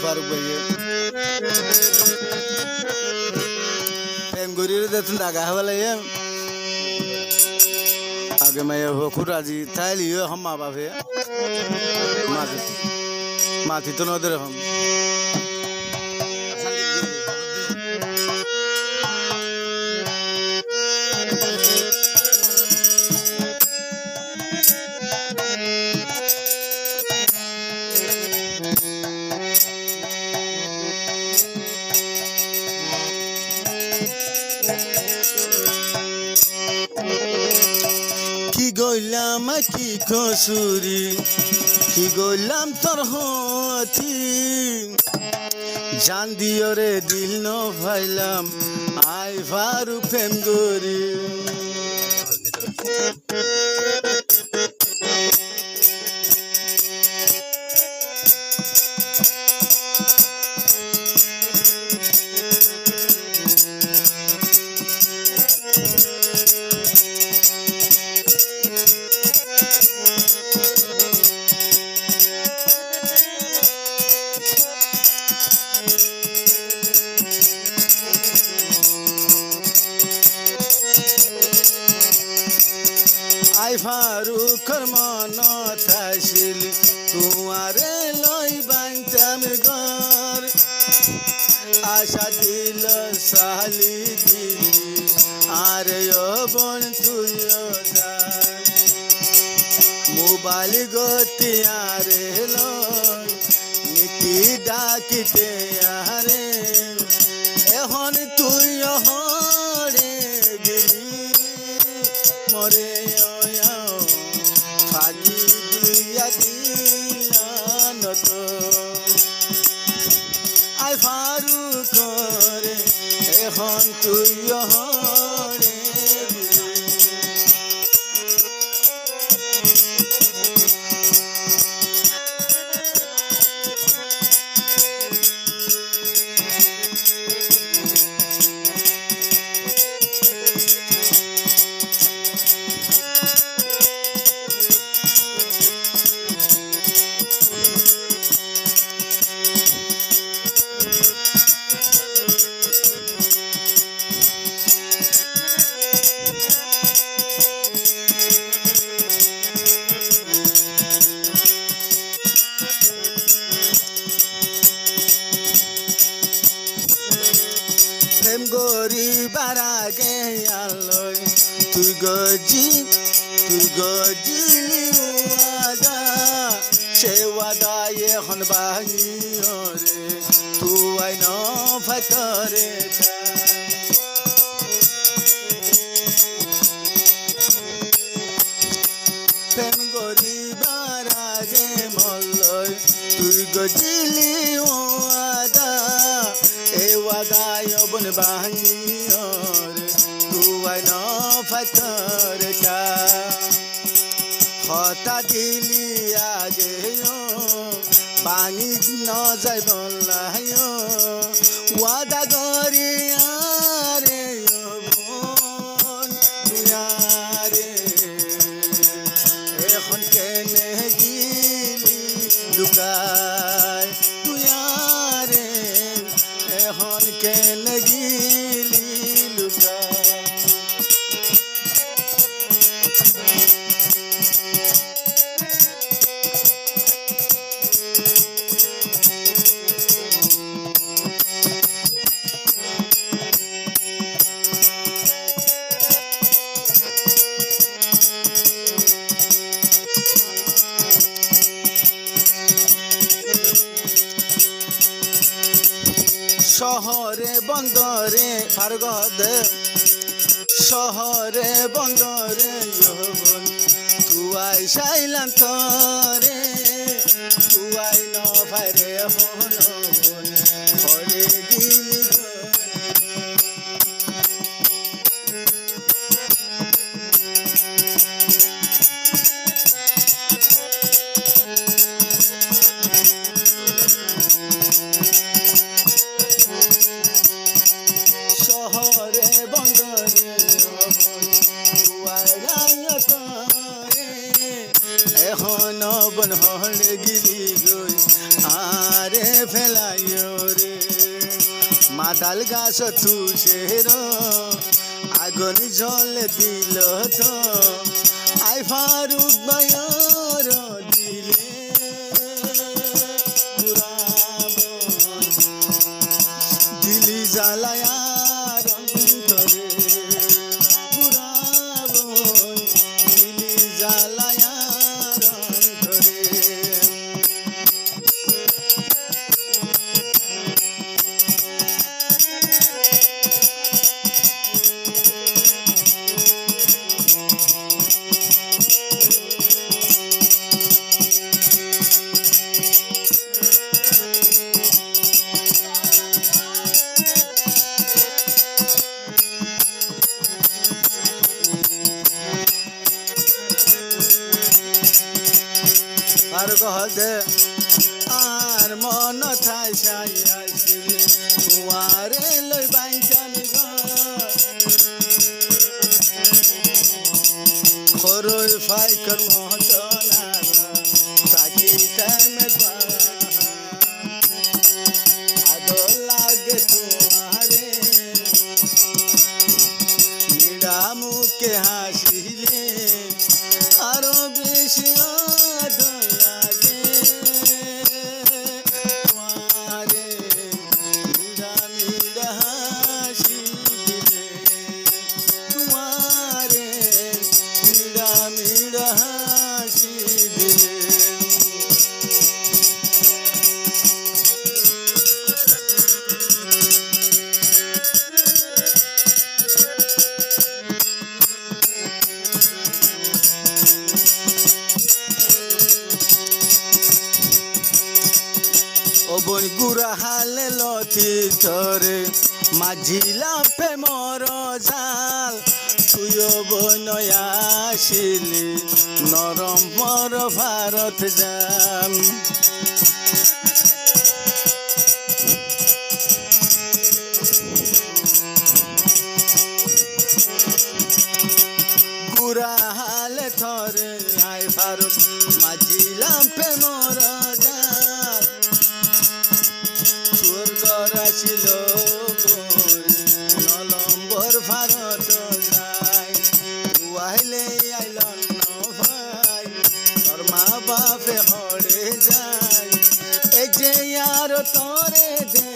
ফারুক ভাইয়ে প্রেম করিয়ে দেখুন ডাকা হবালাই আগে মায়ে হকু রাজি তাইলিও হম মা বাপে মাতি তো নদের হম কি গইলাম কি কসুরি কি গইলাম তোর হতি জান দিও রে দিল ন ভাইলাম আই ফারু প্রেম গরি আই ফারুকর মন থাইছিল তোমারে লই বাইতাম ঘর আশা দিল সালি দিলি আরে ও বোন তুইও যা মোবাইল গতি আরে লই নীতি ডাকিতে আরে এখন তুইও হরে গেলি মরে ফাগি দিয়া দিলান তো আই ফারু করে এখন তুই হরে প্রেম গরিবার আগে আলোয় তুই গজিলি ওয়াদা সে ওয়াদা এখন ভাঙিও রে তুই ন ফাতরে প্রেম গরিবার আগে মল্লয় তুই গজিলি ওয়াদা এ ওয়াদায় বন ভাঙিও রে তুই ন ফাতরে হতা দিলি আগে পানি ন যাই বলাই ওয়াদা গরি আরে বোন রে এখন কেনে গিলি লুকায় তুই আরে এখন কেনে গিলি লুকায় শহরে বন্দরে ফারগদ শহরে বন্দরে তুয়াই সাইলাম থরে তুয়াই ন ভাইরে হন হরে গিলি শহরে বন্দরে এখন বন হলে গিলি গই আরে ফেলাইও রে মাদাল গাছ তুষের আগুন জলে দিল তো আই ফারুক বায়র দিলে দিলি জ্বালায়ার অন্তরে পুরাবো দিলি জ্বালায়ার অন্তরে আর কহদে আর মন থাই সাই আসিলে তুয়ারে লই বাইচান খরই ফাইকর মহতলা তাকি টাইমে আদো লাগে তুয়ারে নিড়া মুখে হাসিলে আরো বেশি আদো লাগে তোমারে মিড়া মিড়া হাসি দিলে তোমারে মিড়া মিড়া হাসি দিলে বন গুড়া হালে লতি তরে মাঝিলাম পে মর জাল তুইও বনয়া আসিলি নরম মর ভারত যাম গুড়া হালে থরে আই ভারত মাঝিলাম পে মর জাল ছিল নলম্বর ভারত যাই ওয়াইলে আইল ভাই তোর মা বাপে হরে যায় এই যে আর তরে দে